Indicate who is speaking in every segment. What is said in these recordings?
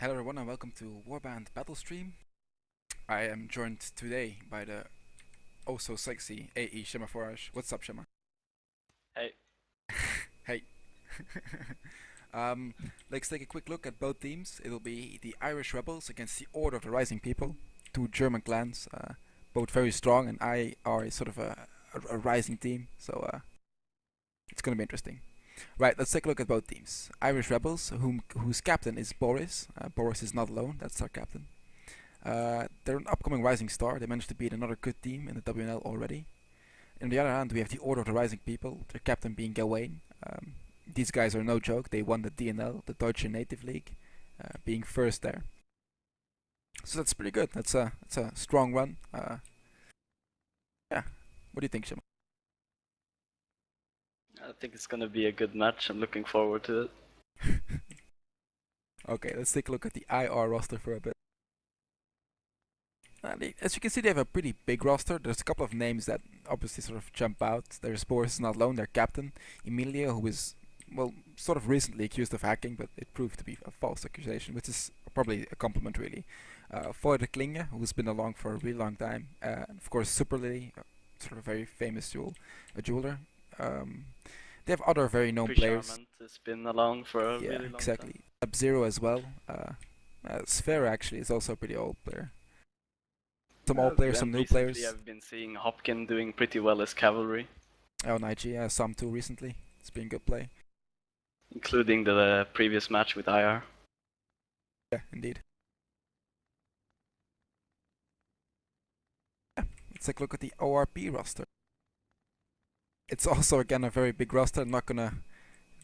Speaker 1: Hello everyone and welcome to Warband Battle Stream. I am joined today by the oh so sexy AE Shemaforash. What's up, Shema?
Speaker 2: Hey,
Speaker 1: Hey. Let's take a quick look at both teams. It'll be the Irish Rebels against the Order of the Rising People, two German clans, both very strong, and I are sort of a rising team, so it's gonna be interesting. Right, let's take a look at both teams. Irish Rebels, whose captain is Boris. Boris is not alone, that's our captain. They're an upcoming rising star. They managed to beat another good team in the WNL already. On the other hand, we have the Order of the Rising People, their captain being Gawain. These guys are no joke. They won the DNL, the Deutsche Native League, being first there. So that's pretty good. That's a strong run. Yeah. What do you think, Shima?
Speaker 2: I think it's gonna be a good match. I'm looking forward to it.
Speaker 1: Okay, let's take a look at the IR roster for a bit. As you can see, they have a pretty big roster. There's a couple of names that obviously sort of jump out. There's Boris is not alone, their captain, Emilio, who is, well, sort of recently accused of hacking, but it proved to be a false accusation, which is probably a compliment, really. Voide Klinge, who's been along for a really long time. And of course, Super Lily, sort of a very famous jeweler. They have other very known players.
Speaker 2: Charmant has been along for a
Speaker 1: Yeah,
Speaker 2: really long
Speaker 1: exactly.
Speaker 2: time.
Speaker 1: Sub-Zero as well. Sphere actually is also a pretty old player. Some old players, some
Speaker 2: And
Speaker 1: new players.
Speaker 2: recently I've been seeing Hopkin doing pretty well as cavalry,
Speaker 1: Oh, IG, some too recently. It's been good play.
Speaker 2: including the previous match with IR.
Speaker 1: Yeah, indeed. Yeah, let's take a look at the ORP roster. It's also again a very big roster. I'm not gonna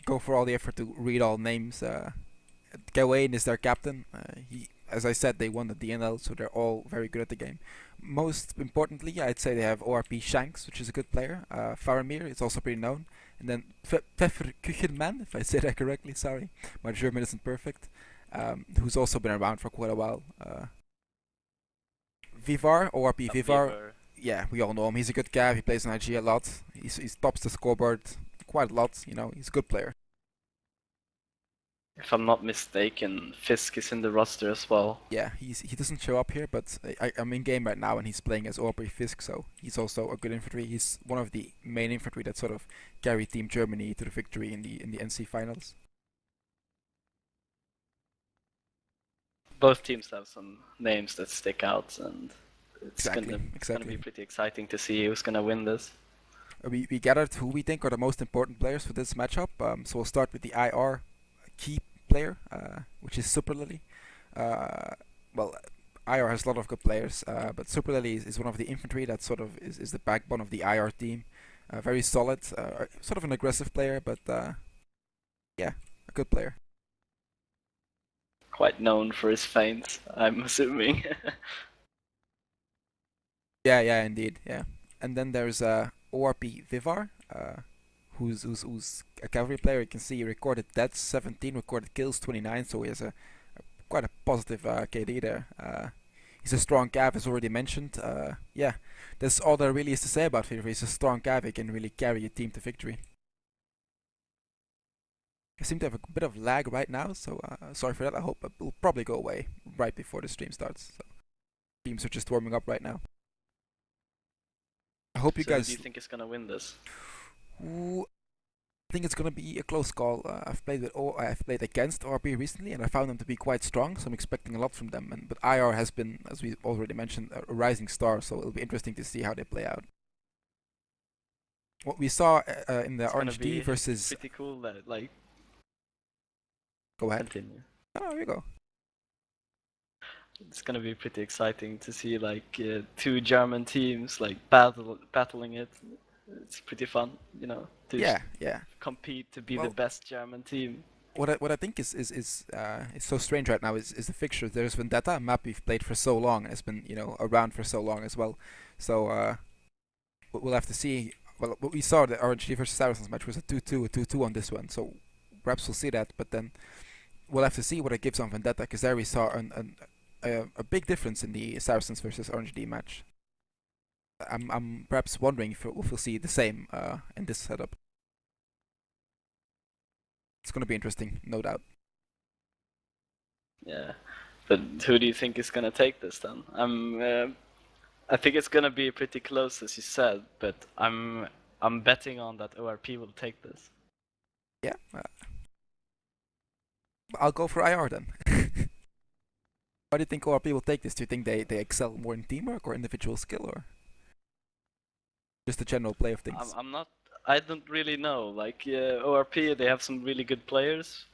Speaker 1: go for all the effort to read all names. Gawain is their captain. As I said, they won the DNL, so they're all very good at the game. Most importantly, I'd say they have ORP Shanks, which is a good player. Faramir is also pretty known. And then Pfeffer Küchenmann, if I say that correctly, sorry. My German isn't perfect. Who's also been around for quite a while. Vivar, ORP Vivar. Yeah, we all know him. He's a good guy. He plays on IG a lot. He tops the scoreboard quite a lot. You know, he's a good player.
Speaker 2: If I'm not mistaken, Fisk is in the roster as well.
Speaker 1: Yeah, he doesn't show up here, but I'm in game right now and he's playing as Aubrey Fisk, so he's also a good infantry. He's one of the main infantry that sort of carried Team Germany to the victory in the NC finals.
Speaker 2: Both teams have some names that stick out, and it's
Speaker 1: Exactly.
Speaker 2: gonna be pretty exciting to see who's gonna win this.
Speaker 1: We gathered who we think are the most important players for this matchup. So we'll start with the IR key player, which is Super Lily. Well, IR has a lot of good players, but Super Lily is one of the infantry that sort of is the backbone of the IR team. Very solid, sort of an aggressive player, but yeah, a good player.
Speaker 2: Quite known for his feints, I'm assuming.
Speaker 1: Yeah, indeed, yeah. And then there's ORP Vivar, who's a cavalry player. You can see he recorded deaths 17, recorded kills 29, so he has quite a positive KD there. He's a strong cav, as already mentioned. Yeah, that's all there really is to say about Vivar. He's a strong cav, he can really carry a team to victory. I seem to have a bit of lag right now, so sorry for that. I hope it will probably go away right before the stream starts. So teams are just warming up right now. I hope you guys.
Speaker 2: Do you think it's gonna win this?
Speaker 1: Ooh, I think it's gonna be a close call. I've played against RP recently, and I found them to be quite strong. So I'm expecting a lot from them. But IR has been, as we already mentioned, a rising star. So it'll be interesting to see how they play out. What we saw in the RNGD versus.
Speaker 2: Pretty cool that like.
Speaker 1: Go ahead.
Speaker 2: Continue.
Speaker 1: Oh, here you go.
Speaker 2: It's gonna be pretty exciting to see like two German teams like battling it. It's pretty fun, you know. To
Speaker 1: Yeah.
Speaker 2: compete to be the best German team.
Speaker 1: What I think is so strange right now is the fixture. There's Vendetta, a map we've played for so long, and has been around for so long as well. So we'll have to see. Well, what we saw the RNG versus Saracens match was a 2-2, a 2-2 on this one. So perhaps we'll see that, but then we'll have to see what it gives on Vendetta, because there we saw a big difference in the Saracens versus RNGD match. I'm perhaps wondering if we'll see the same in this setup. It's gonna be interesting, no doubt.
Speaker 2: Yeah, but who do you think is gonna take this then? I think it's gonna be pretty close, as you said, but I'm betting on that ORP will take this.
Speaker 1: Yeah, I'll go for IR then. Why do you think ORP will take this? Do you think they excel more in teamwork or individual skill, or just the general play of things?
Speaker 2: I'm not. I don't really know. Like ORP, they have some really good players,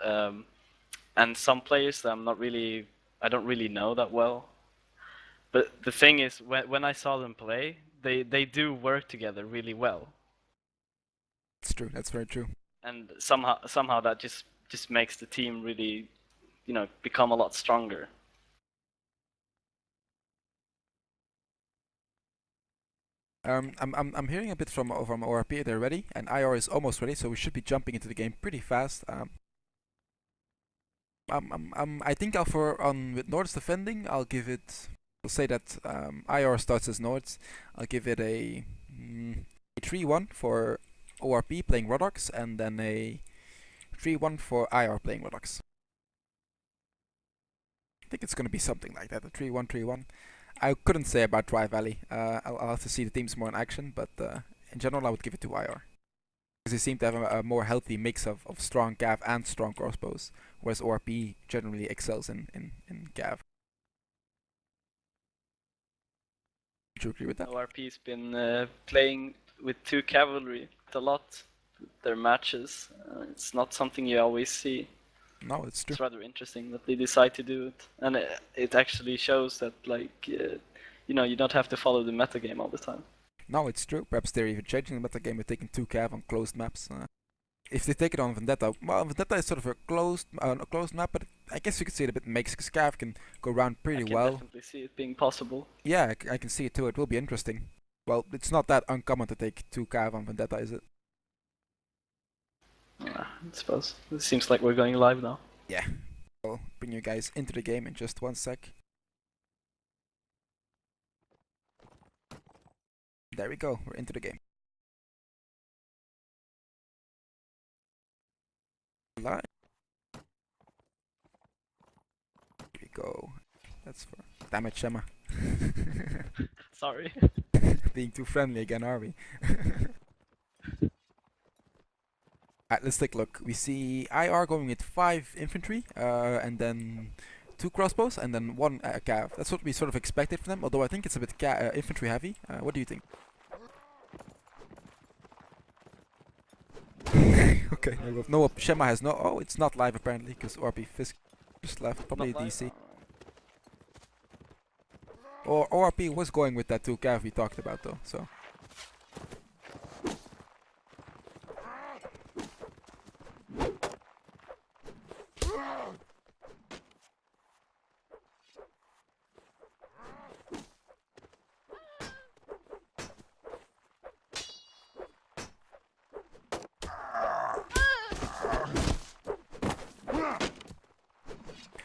Speaker 2: and some players that I don't really know that well. But the thing is, when I saw them play, they do work together really well,
Speaker 1: It's true. That's very true.
Speaker 2: and somehow that just makes the team really, become a lot stronger.
Speaker 1: I'm hearing a bit from ORP. They're ready, and IR is almost ready, so we should be jumping into the game pretty fast. I think I'll for on with Nords defending, I'll give it. We'll say that IR starts as Nords. I'll give it a 3-1 for ORP playing Rodox, and then a 3-1 for IR playing Rodox. I think it's going to be something like that, a 3-1, 3-1. I couldn't say about Dry Valley. I'll have to see the teams more in action, but in general, I would give it to IR. Because they seem to have a more healthy mix of strong Gav and strong crossbows, whereas ORP generally excels in Gav. Would you agree with that?
Speaker 2: ORP's been playing with 2 cavalry a lot. Their matches. It's not something you always see.
Speaker 1: No, it's true.
Speaker 2: It's rather interesting that they decide to do it, and it actually shows that you don't have to follow the meta game all the time.
Speaker 1: No, it's true. Perhaps they're even changing the metagame with taking 2 Cav on closed maps. If they take it on Vendetta, well, Vendetta is sort of a closed map, but I guess you could see it a bit makes because Cav can go around pretty
Speaker 2: I can
Speaker 1: well.
Speaker 2: definitely see it being possible.
Speaker 1: Yeah, I can see it too. It will be interesting. Well, it's not that uncommon to take 2 Cav on Vendetta, is it?
Speaker 2: I suppose. It seems like we're going live now.
Speaker 1: Yeah. I'll bring you guys into the game in just 1 sec. There we go. We're into the game. Live. Here we go. That's for. Damn it, Shema.
Speaker 2: Sorry.
Speaker 1: Being too friendly again, are we? Alright, let's take a look. We see IR going with 5 infantry, and then 2 crossbows, and then 1 cav. That's what we sort of expected from them, although I think it's a bit infantry heavy. What do you think? Okay, no, Shema has no. Oh, it's not live apparently, because ORP Fisk just left. Probably DC. Or ORP was going with that 2 cav we talked about though, so.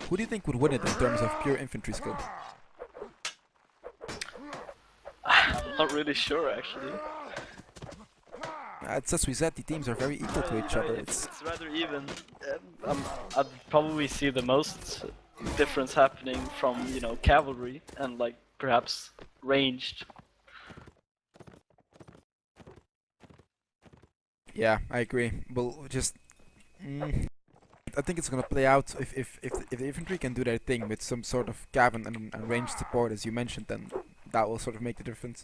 Speaker 1: Who do you think would win it in terms of pure infantry skill?
Speaker 2: I'm not really sure actually.
Speaker 1: It's as we said, the teams are very equal to each other.
Speaker 2: It's rather even. I'd probably see the most difference happening from cavalry and like perhaps ranged.
Speaker 1: Yeah, I agree. Well, just I think it's gonna play out if the infantry can do their thing with some sort of cav and ranged support, as you mentioned, then that will sort of make the difference.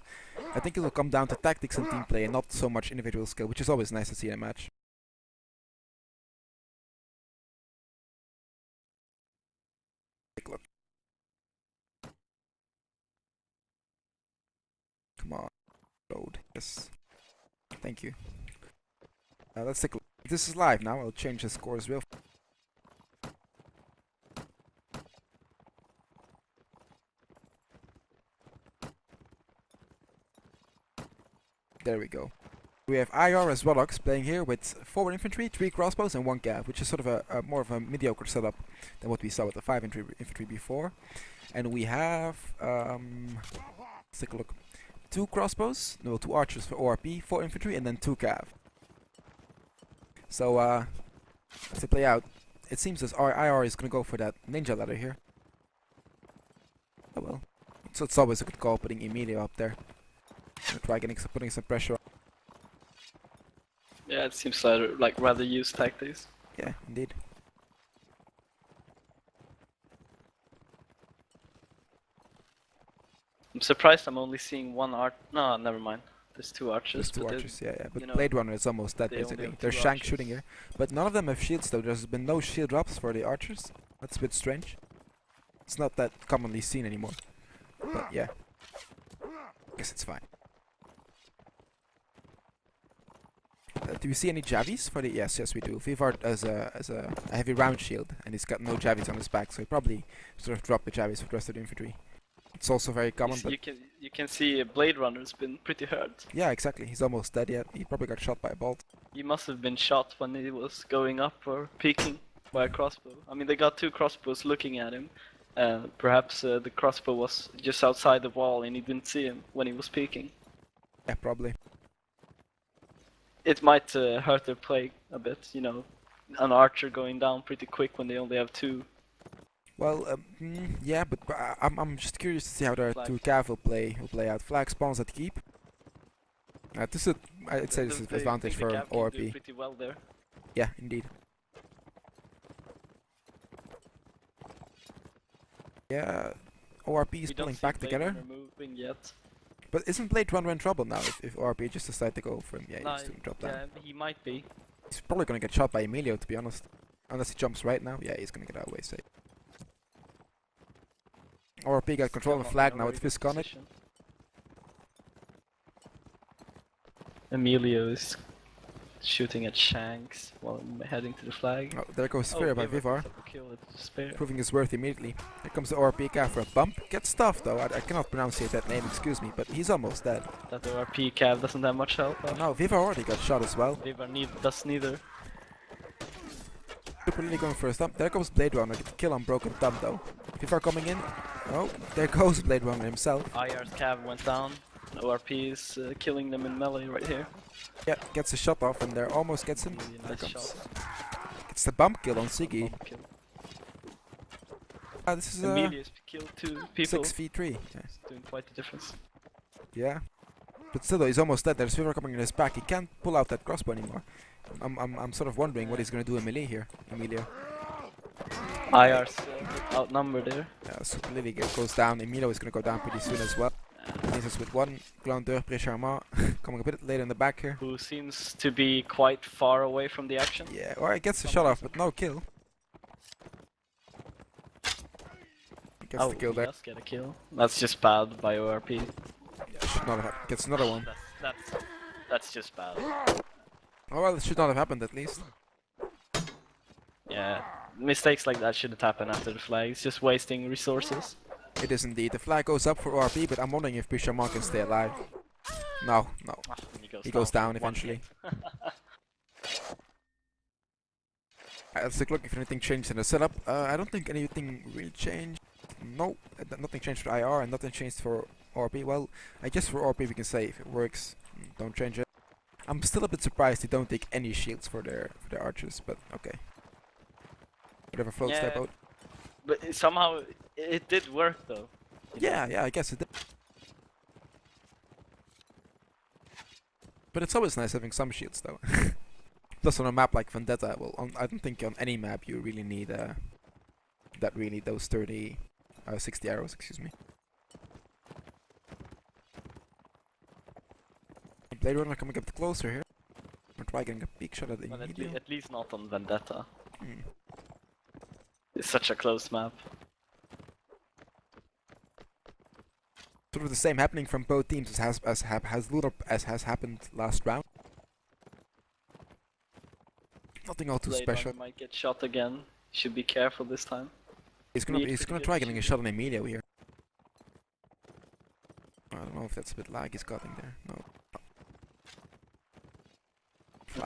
Speaker 1: I think it will come down to tactics and team play, and not so much individual skill, which is always nice to see in a match. Take a look. Come on, load. Yes. Thank you. Let's take a look. This is live now. I'll change the scores real. There we go. We have IR as Rodox playing here with 4 infantry, 3 crossbows, and 1 cav, which is sort of a more of a mediocre setup than what we saw with the 5 infantry before. And we have let's take a look. 2 crossbows, no, 2 archers for ORP, 4 infantry, and then 2 cav. So let's play out. it seems as our IR is gonna go for that ninja ladder here. Oh well. So it's always a good call putting Emilio up there. Gonna try putting some pressure on.
Speaker 2: Yeah, it seems like rather use tactics.
Speaker 1: Yeah, indeed.
Speaker 2: I'm surprised I'm only seeing one arch. No, never mind. There's two archers.
Speaker 1: There's two
Speaker 2: but
Speaker 1: archers, yeah. But
Speaker 2: you know,
Speaker 1: Blade Runner is almost dead
Speaker 2: they only
Speaker 1: basically.
Speaker 2: have
Speaker 1: There's
Speaker 2: two
Speaker 1: Shank
Speaker 2: archers.
Speaker 1: shooting here. But none of them have shields though. There's been no shield drops for the archers. That's a bit strange. It's not that commonly seen anymore. But yeah. Guess it's fine. Do we see any javies for the? Yes, we do. Vivard has a heavy round shield, and he's got no javies on his back, so he probably sort of dropped the javies for the rest of the infantry. It's also very common, but
Speaker 2: you can see Blade Runner's been pretty hurt.
Speaker 1: yeah, exactly. He's almost dead yet. He probably got shot by a bolt.
Speaker 2: He must have been shot when he was going up or peeking by a crossbow. I mean, they got two crossbows looking at him. Perhaps the crossbow was just outside the wall and he didn't see him when he was peeking.
Speaker 1: Yeah, probably.
Speaker 2: It might hurt their play a bit, you know, an archer going down pretty quick when they only have two.
Speaker 1: Well, yeah, but I'm just curious to see how their two cav will play out. Flag spawns at keep. This is I'd say this is advantage for ORP.
Speaker 2: Pretty well there.
Speaker 1: Yeah, indeed. Yeah, ORP is pulling back together.
Speaker 2: Moving yet.
Speaker 1: But isn't Blade Runner in trouble now if ORP just decide to go for him? Yeah,
Speaker 2: No,
Speaker 1: he's doing drop down.
Speaker 2: Yeah, he might be.
Speaker 1: He's probably gonna get shot by Emilio, to be honest. Unless he jumps right now. Yeah, he's gonna get out of way safe. ORP got control of the flag now with Fisk on it.
Speaker 2: Emilio is shooting at Shanks while I'm heading to the flag.
Speaker 1: Oh, there goes Sphere by Vivar.
Speaker 2: Spare.
Speaker 1: Proving his worth immediately. Here comes the ORP cav for a bump. Gets stuffed though. I cannot pronounce that name, excuse me, but he's almost dead.
Speaker 2: That ORP cav doesn't have much help.
Speaker 1: No, Vivar already got shot as well.
Speaker 2: Vivar does neither.
Speaker 1: Super really going for a stump. There comes Blade Runner. Get the kill on Broken Thumb though. Vivar coming in. Oh, there goes Blade Runner himself.
Speaker 2: IR's cav went down. ORP is killing them in melee right here.
Speaker 1: Yeah, gets a shot off and there almost gets him.
Speaker 2: Really
Speaker 1: There
Speaker 2: nice
Speaker 1: comes.
Speaker 2: shot.
Speaker 1: It's the bump kill on Siggy.
Speaker 2: Bump kill.
Speaker 1: This is
Speaker 2: Emilius killed two people.
Speaker 1: 6v3. Yeah.
Speaker 2: It's doing quite the difference.
Speaker 1: Yeah. But still though, he's almost dead. There's Vivar coming in his back. He can't pull out that crossbow anymore. I'm sort of wondering what he's gonna do in melee here, Emilio.
Speaker 2: IR's outnumbered there.
Speaker 1: Yeah, Super Lily goes down. Emilio is gonna go down pretty soon as well. Leaves us with one Glandeur Précharmant coming a bit later in the back here.
Speaker 2: Who seems to be quite far away from the action.
Speaker 1: Yeah, or he gets a shot off, but no kill. Gets the kill
Speaker 2: he
Speaker 1: there.
Speaker 2: does get a kill. That's just bad by ORP.
Speaker 1: Yeah, should not have gets another one.
Speaker 2: That's just bad.
Speaker 1: Oh well, it should not have happened at least.
Speaker 2: Yeah, mistakes like that shouldn't happen after the flag. It's just wasting resources.
Speaker 1: It is indeed. The flag goes up for ORP, but I'm wondering if Précharmant can stay alive. No. He goes down eventually. Let's take a look if anything changed in the setup. I don't think anything really changed. No, nothing changed for IR and nothing changed for ORP. Well, I guess for ORP we can say if it works, don't change it. I'm still a bit surprised they don't take any shields for their archers, but okay. Whatever floats their boat.
Speaker 2: But somehow it did work though.
Speaker 1: Yeah, I guess it did. But it's always nice having some shields though. Plus on a map like Vendetta, well, I don't think on any map you really need those 60 arrows, excuse me. Blade Runner coming up closer here. I'm try getting a peek shot at the Emilio.
Speaker 2: At least not on Vendetta.
Speaker 1: Hmm.
Speaker 2: It's such a close map.
Speaker 1: Sort of the same happening from both teams as has happened last round. Nothing all too
Speaker 2: Blade
Speaker 1: special.
Speaker 2: Runner might get shot again. Should be careful this time.
Speaker 1: He's gonna try getting a shot on Emilio here. I don't know if that's a bit lag he's got in there. No.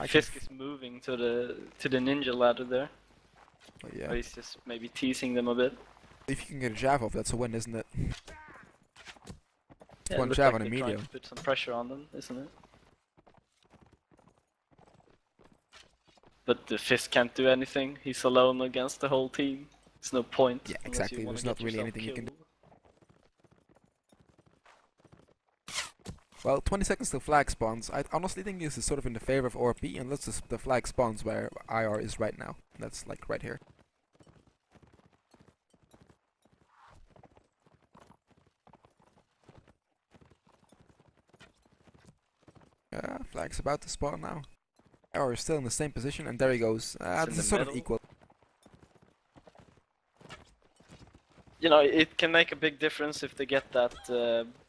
Speaker 2: Fisk is moving to the ninja ladder there.
Speaker 1: Oh, yeah.
Speaker 2: Or he's just maybe teasing them a bit.
Speaker 1: If you can get a jav off, that's a win, isn't it?
Speaker 2: Yeah,
Speaker 1: one
Speaker 2: looks
Speaker 1: jav
Speaker 2: like
Speaker 1: on
Speaker 2: they're trying
Speaker 1: Emilio.
Speaker 2: to put some pressure on them, isn't it? But the Fist can't do anything. He's alone against the whole team. There's no point.
Speaker 1: Yeah,
Speaker 2: unless
Speaker 1: exactly.
Speaker 2: You wanna
Speaker 1: There's not
Speaker 2: get
Speaker 1: really
Speaker 2: yourself
Speaker 1: anything you can do.
Speaker 2: killed.
Speaker 1: Well, 20 seconds till flag spawns. I honestly think this is sort of in the favor of ORP, unless the flag spawns where IR is right now. That's like right here. Flag's about to spawn now. IR is still in the same position, and there he goes. This is sort of equal.
Speaker 2: You know, it can make a big difference if they get that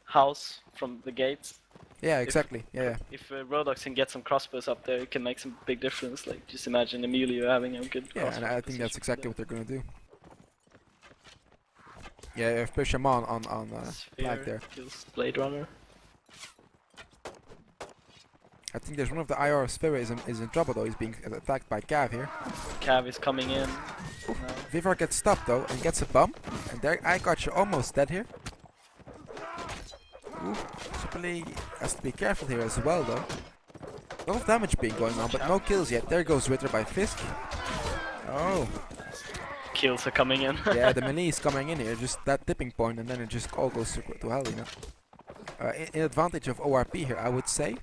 Speaker 2: house from the gates.
Speaker 1: Yeah, exactly. Yeah.
Speaker 2: If Rodox can get some crossbows up there, it can make some big difference. Like, just imagine Emilio having a good
Speaker 1: Yeah, and I think that's exactly what they're gonna do. Yeah, if push him on flag there.
Speaker 2: Kills Blade Runner.
Speaker 1: I think there's one of the IR Sphere is in trouble though. He's being attacked by Cav here.
Speaker 2: Cav is coming in.
Speaker 1: Vivar gets stopped though and gets a bump. And there, I got you almost dead here. Ooh, Superly has to be careful here as well though. A lot of damage being going on, but no kills yet. There goes Ritter by Fisk. Oh.
Speaker 2: Kills are coming in.
Speaker 1: Yeah, the melee is coming in here, just that tipping point, and then it just all goes to hell, you know. In advantage of ORP here, I would say.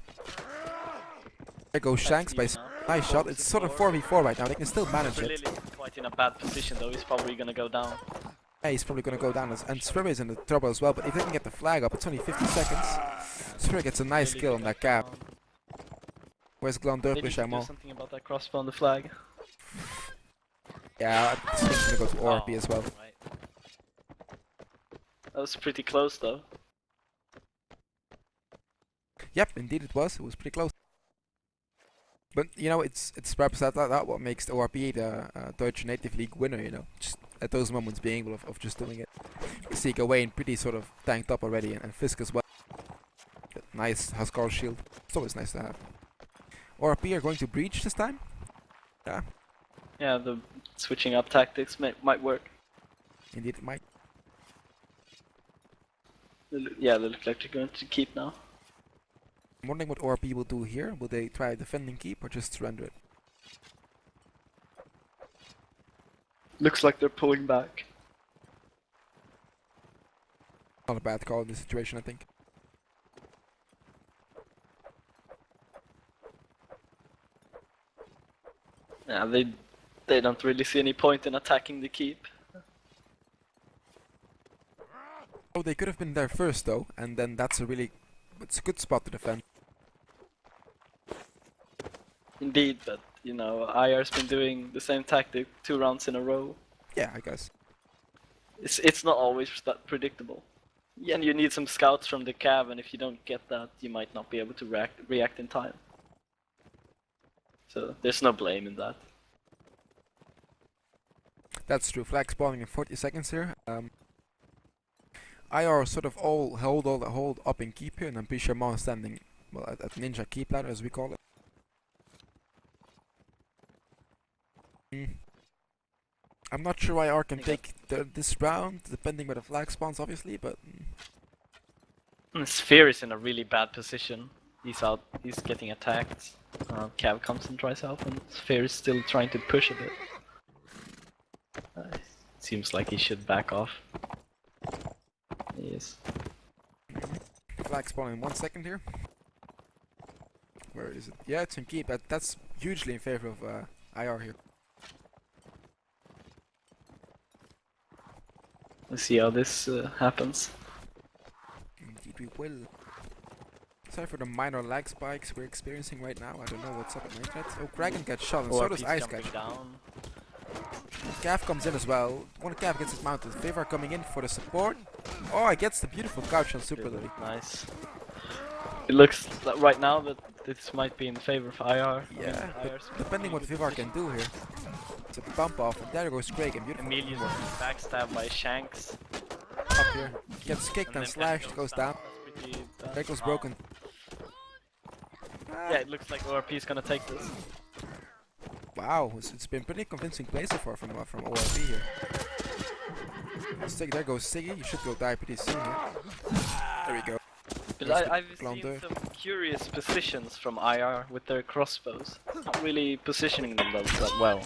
Speaker 1: There goes Shanks by nice shot. It's sort of 4v4 right now. They can still manage it.
Speaker 2: Lily's quite in a bad position though. He's probably gonna go down.
Speaker 1: Yeah, he's probably gonna go down, and Sphere is in the trouble as well. But if they can get the flag up, it's only 50 seconds. Sphere gets a nice kill on that Cav. Where's Glandurp
Speaker 2: Maybe
Speaker 1: with
Speaker 2: you can do
Speaker 1: Shamal?
Speaker 2: something about that crossbow on the flag.
Speaker 1: Yeah, I think he's gonna go to ORP as well.
Speaker 2: Right. That was pretty close though.
Speaker 1: Yep, indeed it was. It was pretty close. But you know, it's perhaps that what makes the ORP the Deutsche Native League winner. You know, just at those moments being able of just doing it. You see Gawain pretty sort of tanked up already, and Fisk as well. Nice Huskar shield. It's always nice to have. ORP are going to breach this time. Yeah.
Speaker 2: Yeah, the switching up tactics might work.
Speaker 1: Indeed it might.
Speaker 2: Yeah, they look like they're going to keep now.
Speaker 1: I'm wondering what ORP will do here. Will they try defending keep or just surrender it?
Speaker 2: Looks like they're pulling back.
Speaker 1: Not a bad call in this situation, I think.
Speaker 2: Yeah, they don't really see any point in attacking the keep.
Speaker 1: Oh, they could have been there first though, and then it's a good spot to defend.
Speaker 2: Indeed, but you know, IR's been doing the same tactic 2 rounds in a row.
Speaker 1: Yeah, I guess.
Speaker 2: It's not always that predictable. Yeah, and you need some scouts from the Cav, and if you don't get that, you might not be able to react in time. So there's no blame in that.
Speaker 1: That's true. Flag spawning in 40 seconds here. IR sort of all hold up in keep here, and then Bishamon standing well at ninja keep ladder as we call it. I'm not sure IR can take this round, depending where the flag spawns, obviously, but.
Speaker 2: Sphere is in a really bad position. He's out. He's getting attacked. Cav comes and tries help, and Sphere is still trying to push a bit. Seems like he should back off. He is.
Speaker 1: Flag spawning in 1 second here. Where is it? Yeah, it's in keep. That's hugely in favor of IR here.
Speaker 2: Let's see how this happens.
Speaker 1: Indeed we will. Sorry for the minor lag spikes we're experiencing right now. I don't know what's up with my internet. Oh, Kraken gets shot, and so does Ice Catch. Cav comes in as well. One Cav gets it mounted. Vivar coming in for the support. Oh, he gets the beautiful couch on Super Lily.
Speaker 2: Nice. It looks like right now that this might be in favor of IR.
Speaker 1: Yeah, but depending what Vivar can do here. It's a bump off, and there goes Craig, and beautiful.
Speaker 2: Emilio's backstabbed by Shanks.
Speaker 1: Up here. Gets kicked and slashed, goes down. There goes broken.
Speaker 2: Yeah, it looks like ORP is gonna take this.
Speaker 1: Wow, it's been pretty convincing play so far from ORP here. There goes Siggy, you should go die pretty soon here. There we go.
Speaker 2: But
Speaker 1: Nice with
Speaker 2: I've seen
Speaker 1: Glandeur.
Speaker 2: some curious positions from IR with their crossbows. Not really positioning them that well.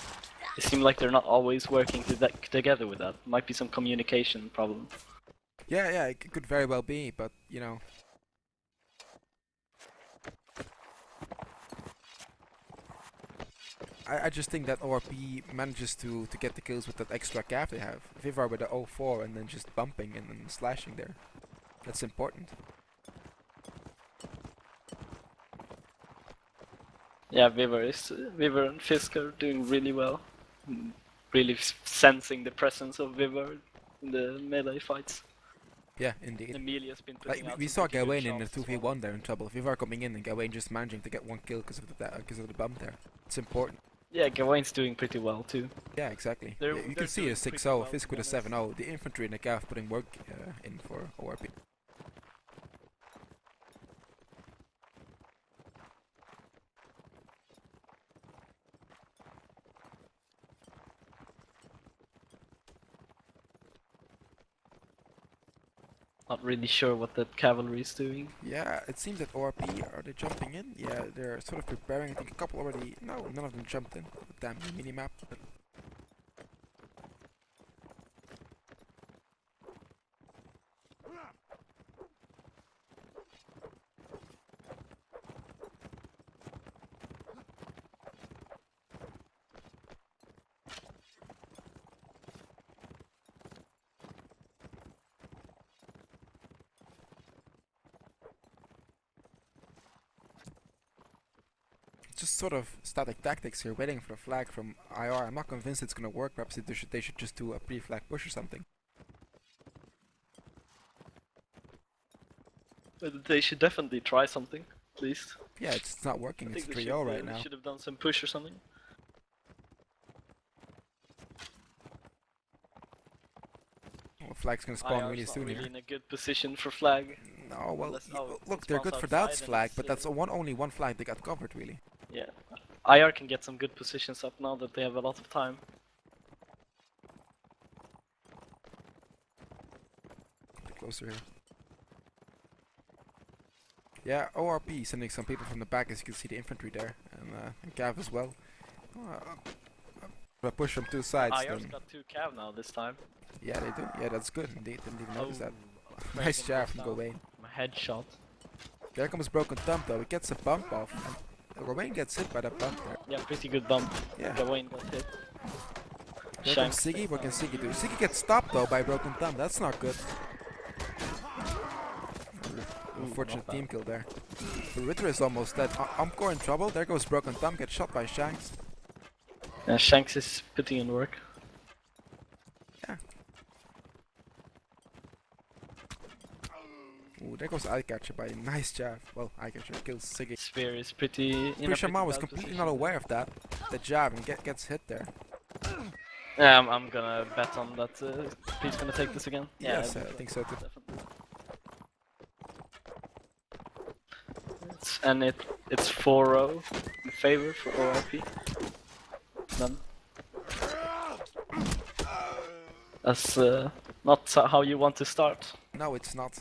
Speaker 2: They seem like they're not always working together with that. Might be some communication problem.
Speaker 1: Yeah, yeah, it could very well be, but you know. I just think that ORP manages to get the kills with that extra cav they have. Vivar with the 0-4 and then just bumping and then slashing there. That's important.
Speaker 2: Yeah, Vivar and Fisk are doing really well. Really sensing the presence of Vivar in the melee fights.
Speaker 1: Yeah, indeed.
Speaker 2: Amelia's been
Speaker 1: Like
Speaker 2: putting out
Speaker 1: we
Speaker 2: some
Speaker 1: saw
Speaker 2: pretty good
Speaker 1: Gawain in the
Speaker 2: shots as well.
Speaker 1: 2v1 there in trouble. Vivar coming in and Gawain just managing to get one kill because of the bump there. It's important.
Speaker 2: Yeah, Gawain's doing pretty well too.
Speaker 1: Yeah, exactly.
Speaker 2: They're-
Speaker 1: Yeah, you
Speaker 2: they're
Speaker 1: can see a
Speaker 2: doing pretty
Speaker 1: 6-0,
Speaker 2: well,
Speaker 1: Fisk
Speaker 2: to
Speaker 1: with a
Speaker 2: be honest.
Speaker 1: 7-0. The infantry and the cav putting work in for ORP.
Speaker 2: Not really sure what that cavalry is doing.
Speaker 1: Yeah, it seems that ORP, are they jumping in? Yeah, they're sort of preparing. I think a couple already... No, none of them jumped in. Damn, the mini-map. Just sort of static tactics here, waiting for a flag from IR. I'm not convinced it's gonna work. Perhaps they should just do a pre-flag push or something.
Speaker 2: But they should definitely try something, at least.
Speaker 1: Yeah, it's not working.
Speaker 2: I
Speaker 1: It's
Speaker 2: think they
Speaker 1: 3-0 right
Speaker 2: they
Speaker 1: now.
Speaker 2: should have done some push or something.
Speaker 1: Well, flag's gonna spawn
Speaker 2: IR's
Speaker 1: really
Speaker 2: not
Speaker 1: soon
Speaker 2: really
Speaker 1: here.
Speaker 2: in a good position for flag.
Speaker 1: No, well,
Speaker 2: Unless-
Speaker 1: look,
Speaker 2: it
Speaker 1: they're
Speaker 2: spawns
Speaker 1: good for
Speaker 2: outside
Speaker 1: Doubt's
Speaker 2: and
Speaker 1: flag,
Speaker 2: it's,
Speaker 1: but that's only one flag they got covered, really.
Speaker 2: Yeah. IR can get some good positions up now that they have a lot of time.
Speaker 1: Bit closer here. Yeah, ORP sending some people from the back, as you can see the infantry there, and Gav as well. But push from two sides.
Speaker 2: IR's
Speaker 1: Then.
Speaker 2: got 2 cav now this time.
Speaker 1: Yeah, they do. Yeah, that's good indeed. Didn't even notice that.
Speaker 2: Oh,
Speaker 1: Nice
Speaker 2: Reagan
Speaker 1: jab
Speaker 2: goes
Speaker 1: from
Speaker 2: down.
Speaker 1: Gawain.
Speaker 2: A headshot.
Speaker 1: There comes Broken Thumb though. He gets a bump off. And Gawain gets hit by that bump there.
Speaker 2: Yeah, pretty good bump.
Speaker 1: Yeah.
Speaker 2: Gawain got hit.
Speaker 1: There comes Siggy. What can Siggy do? Siggy gets stopped though by Broken Thumb. That's not good. Unfortunate team kill there. The Ritter is almost dead. Umcor in trouble. There goes Broken Thumb. Gets shot by Shanks.
Speaker 2: Yeah, Shanks is putting in work.
Speaker 1: Yeah. Ooh, there goes Eyecatcher by a nice jab. Well, Eyecatcher kills Siggy.
Speaker 2: Spear is pretty.
Speaker 1: Shaman was completely not aware of that. The jab and gets hit there.
Speaker 2: Yeah, I'm gonna bet on that. He's gonna take this again.
Speaker 1: Yes,
Speaker 2: Yeah,
Speaker 1: I think so too.
Speaker 2: definitely. It's 4-0 in favor for ORP. None. That's not how you want to start.
Speaker 1: No, it's not.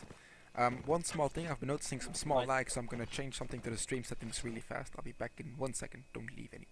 Speaker 1: One small thing, I've been noticing some small
Speaker 2: Right.
Speaker 1: lags, so I'm gonna change something to the stream settings really fast. I'll be back in 1 second. Don't leave any.